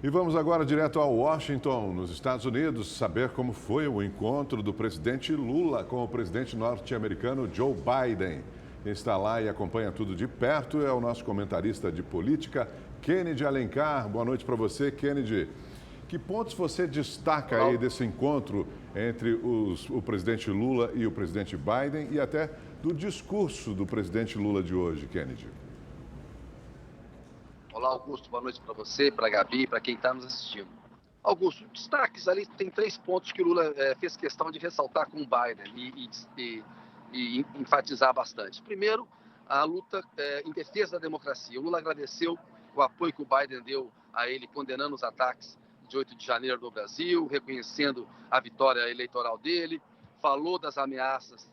E vamos agora direto a Washington, nos Estados Unidos, saber como foi o encontro do presidente Lula com o presidente norte-americano Joe Biden. Quem está lá e acompanha tudo de perto é o nosso comentarista de política, Kennedy Alencar. Boa noite para você, Kennedy. Que pontos você destaca aí desse encontro entre o presidente Lula e o presidente Biden e até do discurso do presidente Lula de hoje, Kennedy? Olá, Augusto, boa noite para você, para a Gabi, para quem está nos assistindo. Augusto, destaques ali, tem 3 pontos que o Lula fez questão de ressaltar com o Biden e enfatizar bastante. Primeiro, a luta em defesa da democracia. O Lula agradeceu o apoio que o Biden deu a ele, condenando os ataques de 8 de janeiro no Brasil, reconhecendo a vitória eleitoral dele, falou das ameaças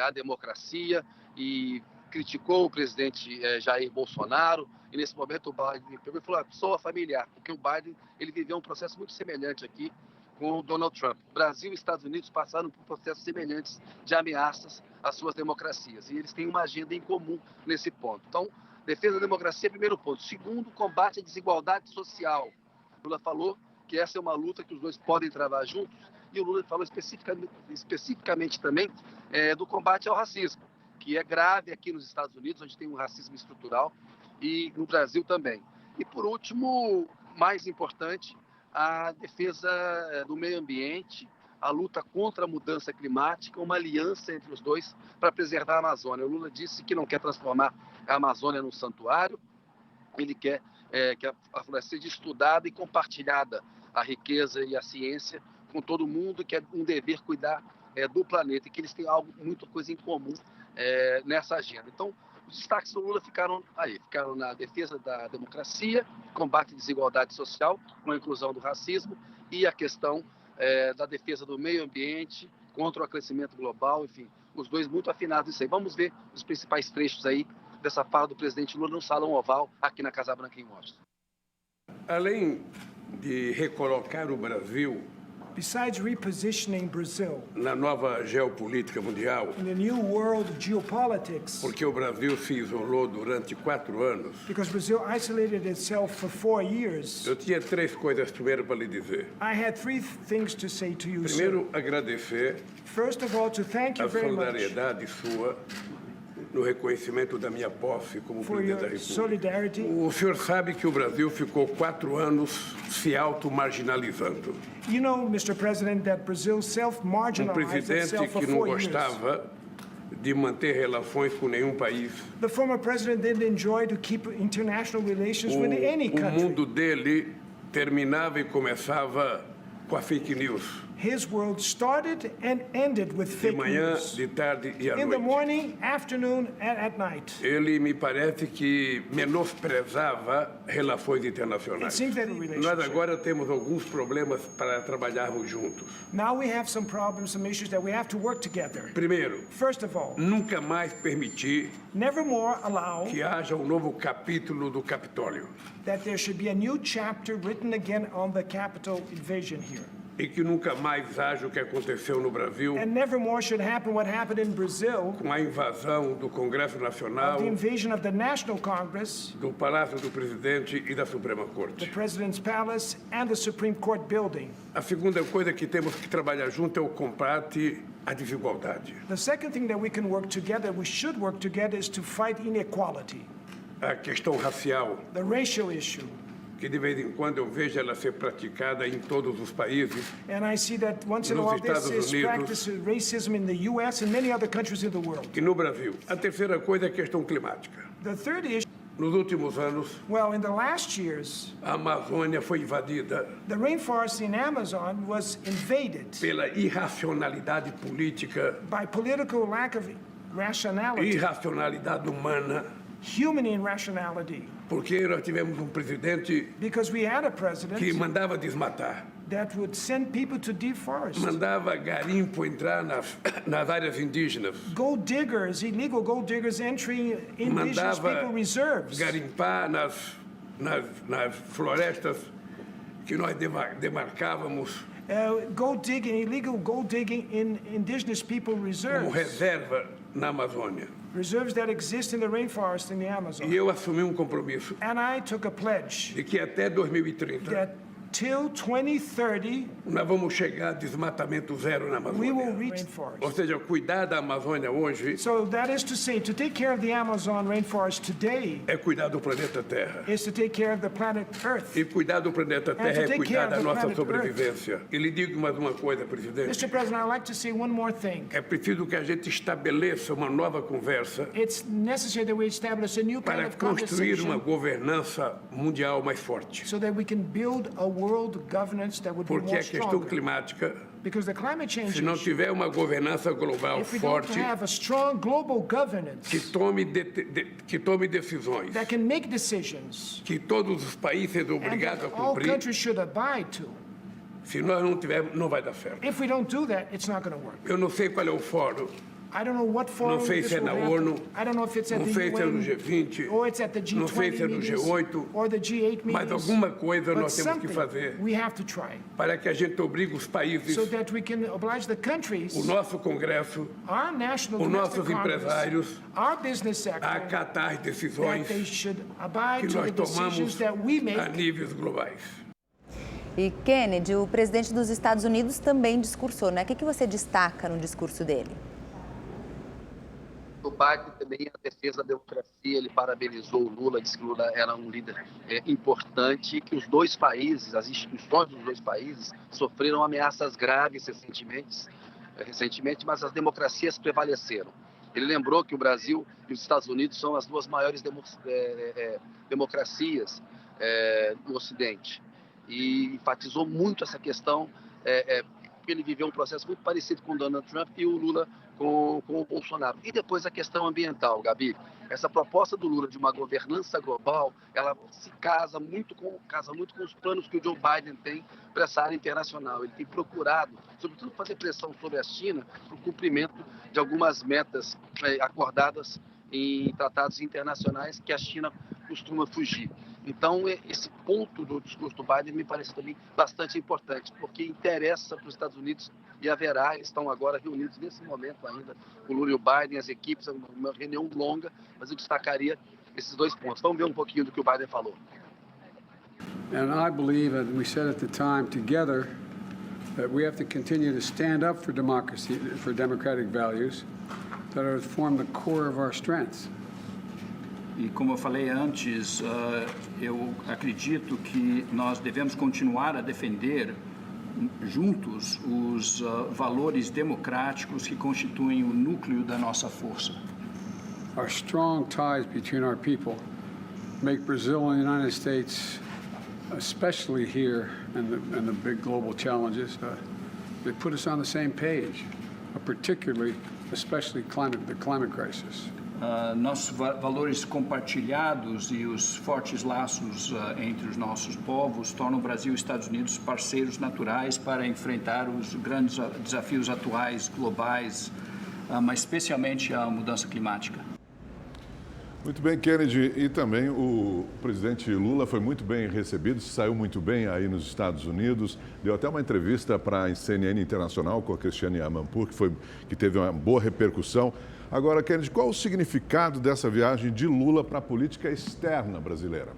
à democracia e criticou o presidente Jair Bolsonaro. E nesse momento o Biden pegou e falou: soa familiar, porque o Biden ele viveu um processo muito semelhante aqui com o Donald Trump. O Brasil e os Estados Unidos passaram por processos semelhantes de ameaças às suas democracias. E eles têm uma agenda em comum nesse ponto. Então, defesa da democracia é o primeiro ponto. Segundo, combate à desigualdade social. O Lula falou que essa é uma luta que os dois podem travar juntos. E o Lula falou especificamente também do combate ao racismo, que é grave aqui nos Estados Unidos, onde tem um racismo estrutural, e no Brasil também. E, por último, mais importante, a defesa do meio ambiente, a luta contra a mudança climática, uma aliança entre os dois para preservar a Amazônia. O Lula disse que não quer transformar a Amazônia num santuário, ele quer que a floresta seja estudada e compartilhada, a riqueza e a ciência com todo mundo, que é um dever cuidar do planeta, e que eles têm muita coisa em comum nessa agenda. Então, os destaques do Lula ficaram na defesa da democracia, combate à desigualdade social, com a inclusão do racismo e a questão da defesa do meio ambiente contra o aquecimento global, enfim, os dois muito afinados nisso aí. Vamos ver os principais trechos aí dessa fala do presidente Lula no Salão Oval, aqui na Casa Branca, em Washington. Além de recolocar o Brasil Besides repositioning Brazil na nova geopolítica mundial, in the new world geopolitics, porque o Brasil se isolou durante 4 anos, because Brazil isolated itself for 4 years, eu tinha 3 coisas primeiro para lhe dizer. I had 3 things to say to you, Primeiro, sir. agradecer First of all, to thank you a very much solidariedade sua no reconhecimento da minha posse como for presidente da your República. solidarity. O senhor sabe que o Brasil ficou 4 anos se auto-marginalizando. You know, Mr. President, that Brazil self-marginalized Presidente itself for que não 4 years. gostava de manter relações com nenhum país. The former president didn't enjoy to keep international relations with any O country. mundo dele terminava e começava com a fake news. His world started and ended with De fake manhã, news. de tarde e à In the noite. morning, afternoon, and at night. Ele me parece que menosprezava relações It internacionais. seems that Nós agora temos alguns problemas para trabalharmos juntos. now we have some problems, some issues that we have to work together. Primeiro, First of all, nunca mais permitir never more allow que haja um novo capítulo do Capitólio that there should be a new chapter written again on the Capitol invasion here. e que nunca mais haja o que aconteceu no Brasil And never more should happen what happened in Brazil, com a invasão do Congresso Nacional, the invasion of the National Congress, do Palácio do Presidente e da Suprema the Corte. President's Palace, and the Supreme Court building. A segunda coisa que temos que trabalhar junto é o combate à desigualdade. The second thing that we can work together, we should work together, is to fight inequality, A questão racial, the racial issue. que de vez em quando eu vejo ela ser praticada em todos os países, And I see that once in a Nos while this Estados is Unidos. practiced racism in the U.S. and many other countries in the world. e no Brasil. A terceira coisa é a questão climática. The third issue, Nos últimos anos, well, in the last years, a Amazônia foi invadida the rainforest in Amazon was invaded pela irracionalidade política, by political lack of rationality, irracionalidade humana, human irrationality, porque nós tivemos um presidente because we had a que president mandava desmatar, that would send people to deforest. mandava garimpo entrar nas áreas indígenas, Gold diggers, illegal gold diggers entering indigenous mandava people reserves. garimpar nas florestas que nós demarcávamos Gold digging, illegal gold digging in indigenous people como reserves reserva na Amazônia. reserves that exist in the rainforest in the Amazon. E eu assumi um compromisso And I took a pledge de que até 2030 that till 2030, nós vamos chegar a desmatamento zero na we will Amazônia. reach Ou rainforest. seja, cuidar da Amazônia hoje So that is to say, to take care of the Amazon rainforest today é cuidar do planeta Terra. is to take care of the planet Earth. E cuidar do planeta to Terra é take cuidar care da of the nossa planet sobrevivência. E lhe digo mais uma coisa, presidente. Mr. President, I'd like to say one more thing. É preciso que a gente estabeleça uma nova conversa It's necessary that we establish a new kind para of construir uma conversation governança mundial mais forte. so that we can build a world governance that would be Porque more a questão stronger. climática, Because the climate change se não issue, tiver uma governança global if we don't forte have a strong global governance que tome decisões that can make decisions que todos os países sejam and obrigados a that all cumprir, countries should abide to, se nós não tivermos, não vai dar certo. if we don't do that, it's not going to work. Eu não sei qual é o fórum, I don't know what forum não sei this se é will na happen. ONU, I don't know if it's at não the sei se é no UN, G20, or it's at the não sei se é G20 no meetings, G8, or the G8 mas meetings. alguma coisa But nós temos que something fazer we have to try para que a gente obrigue os países, so that we can oblige the countries, o nosso Congresso, our national os domestic nossos Congress, empresários our business sector, a acatar as that decisões they should abide que to nós the decisions tomamos that we a make. níveis globais. E Kennedy, o presidente dos Estados Unidos também discursou, né? O que você destaca no discurso dele? O Biden também, a defesa da democracia, ele parabenizou o Lula, disse que o Lula era um líder importante, que os dois países, as instituições dos dois países, sofreram ameaças graves recentemente, mas as democracias prevaleceram. Ele lembrou que o Brasil e os Estados Unidos são as duas maiores democracias no Ocidente. E enfatizou muito essa questão, porque ele viveu um processo muito parecido com o Donald Trump e o Lula com o Bolsonaro. E depois a questão ambiental, Gabi. Essa proposta do Lula de uma governança global, ela se casa muito com os planos que o Joe Biden tem para essa área internacional. Ele tem procurado, sobretudo, fazer pressão sobre a China para o cumprimento de algumas metas acordadas em tratados internacionais que a China costuma fugir. Então, esse ponto do discurso do Biden me parece também bastante importante, porque interessa para os Estados Unidos e haverá, eles estão agora reunidos nesse momento ainda, o Lula e o Biden, as equipes, uma reunião longa, mas eu destacaria esses dois pontos. Vamos ver um pouquinho do que o Biden falou. And I believe, as we said at the time together, that we have to continue to stand up for democracy, for democratic values that are form the core of our strengths. E como eu falei antes, eu acredito que nós devemos continuar a defender juntos os valores democráticos que constituem o núcleo da nossa força. Our strong ties between our people make Brazil and the United States, especially here in the big global challenges, they put us on the same page, especially the climate crisis. Nossos valores compartilhados e os fortes laços entre os nossos povos tornam o Brasil e os Estados Unidos parceiros naturais para enfrentar os grandes desafios atuais, globais, mas especialmente a mudança climática. Muito bem, Kennedy. E também o presidente Lula foi muito bem recebido, saiu muito bem aí nos Estados Unidos. Deu até uma entrevista para a CNN Internacional com a Cristiane Amanpour, que teve uma boa repercussão. Agora, Kennedy, qual o significado dessa viagem de Lula para a política externa brasileira?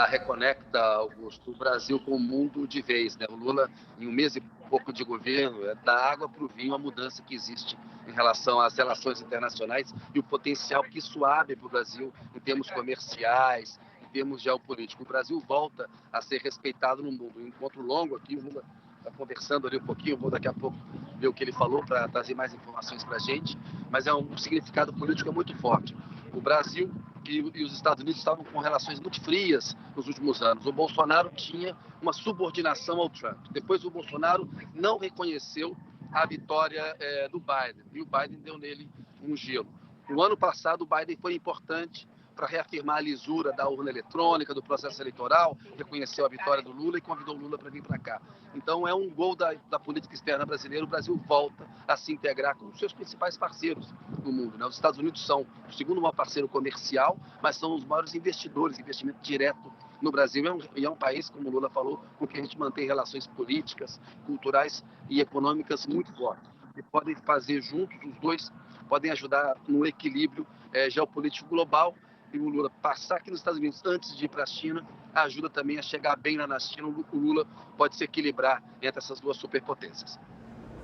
Reconecta, Augusto, o Brasil com o mundo de vez, né? O Lula, em um mês e pouco de governo, da água para o vinho a mudança que existe em relação às relações internacionais e o potencial que isso abre para o Brasil em termos comerciais, em termos geopolíticos. O Brasil volta a ser respeitado no mundo. Um encontro longo aqui, o Lula está conversando ali um pouquinho, vou daqui a pouco ver o que ele falou para trazer mais informações para a gente, mas é um significado político muito forte. O Brasil e os Estados Unidos estavam com relações muito frias nos últimos anos. O Bolsonaro tinha uma subordinação ao Trump. Depois o Bolsonaro não reconheceu a vitória do Biden, e o Biden deu nele um gelo. No ano passado, o Biden foi importante para reafirmar a lisura da urna eletrônica, do processo eleitoral, reconheceu a vitória do Lula e convidou o Lula para vir para cá. Então, é um gol da política externa brasileira. O Brasil volta a se integrar com os seus principais parceiros no mundo, né? Os Estados Unidos são o segundo maior parceiro comercial, mas são os maiores investidores, investimento direto no Brasil. É um país, como o Lula falou, com que a gente mantém relações políticas, culturais e econômicas muito fortes. e podem fazer juntos, os dois podem ajudar no equilíbrio geopolítico global. E o Lula passar aqui nos Estados Unidos antes de ir para a China ajuda também a chegar bem lá na China. O Lula pode se equilibrar entre essas duas superpotências.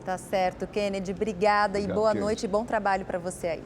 Tá certo, Kennedy. Obrigada e boa noite e bom trabalho para você aí.